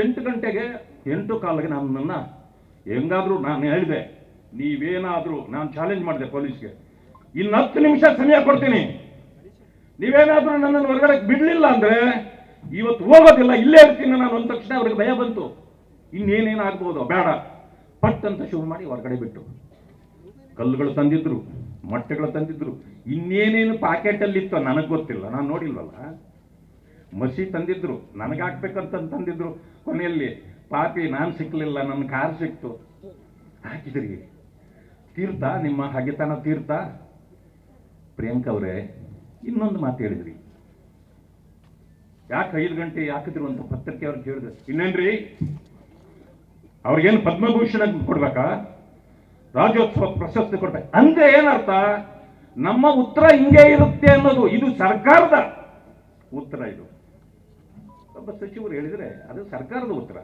8 ಗಂಟೆಗೆ 8:15 ನನ್ನನ್ನು ಹೆಂಗಾದರೂ ನಾನು ಹೇಳಿದೆ, ನೀವೇನಾದರೂ, ನಾನು ಚಾಲೆಂಜ್ ಮಾಡಿದೆ ಪೊಲೀಸ್ಗೆ, ಇನ್ನು 10 ನಿಮಿಷ ಸಮಯ ಕೊಡ್ತೀನಿ, ನೀವೇನಾದರೂ ನನ್ನನ್ನು ಹೊರಗಡೆ ಬಿಡಲಿಲ್ಲ ಅಂದರೆ ಇವತ್ತು ಹೋಗೋದಿಲ್ಲ, ಇಲ್ಲೇ ಇರ್ತೀನಿ ನಾನು ಅಂದ ತಕ್ಷಣ ಅವ್ರಿಗೆ ಭಯ ಬಂತು. ಇನ್ನೇನೇನಾಗ್ಬೋದು, ಬೇಡ, ಪಟ್ ಅಂತ ಶುರು ಮಾಡಿ ಹೊರಗಡೆ ಬಿಟ್ಟು ಕಲ್ಲುಗಳು ತಂದಿದ್ರು, ಮೊಟ್ಟೆಗಳು ತಂದಿದ್ರು, ಇನ್ನೇನೇನು ಪಾಕೆಟಲ್ಲಿತ್ತು ನನಗೆ ಗೊತ್ತಿಲ್ಲ, ನಾನು ನೋಡಿಲ್ವಲ್ಲ. ಮಸಿ ತಂದಿದ್ರು, ನನಗೆ ಹಾಕ್ಬೇಕಂತ ತಂದಿದ್ರು. ಕೊನೆಯಲ್ಲಿ ಪಾಪಿ ನಾನು ಸಿಕ್ಕಲಿಲ್ಲ, ನನ್ನ ಕಾರ್ ಸಿಕ್ತು, ಹಾಕಿದ್ರಿ. ತೀರ್ಥ ನಿಮ್ಮ ಹಗೆತನ ತೀರ್ಥ. ಪ್ರಿಯಾಂಕ ಅವರೇ, ಇನ್ನೊಂದು ಮಾತು ಹೇಳಿದ್ರಿ, ಯಾಕೆ 5 ಗಂಟೆ ಹಾಕಿದ್ರು ಅಂತ ಪತ್ರಿಕೆ ಅವ್ರಿಗೆ ಕೇಳಿದ್ರು. ಇನ್ನೇನ್ರಿ ಅವ್ರಿಗೇನು ಪದ್ಮಭೂಷಣ ಕೊಡ್ಬೇಕಾ, ರಾಜ್ಯೋತ್ಸವ ಪ್ರಶಸ್ತಿ ಕೊಡ್ಬೇಕು ಅಂದ್ರೆ ಏನರ್ಥ? ನಮ್ಮ ಉತ್ತರ ಹಿಂಗೆ ಇರುತ್ತೆ ಅನ್ನೋದು. ಇದು ಸರ್ಕಾರದ ಉತ್ತರ. ಇದು ಒಬ್ಬ ಸಚಿವರು ಹೇಳಿದ್ರೆ ಅದು ಸರ್ಕಾರದ ಉತ್ತರ.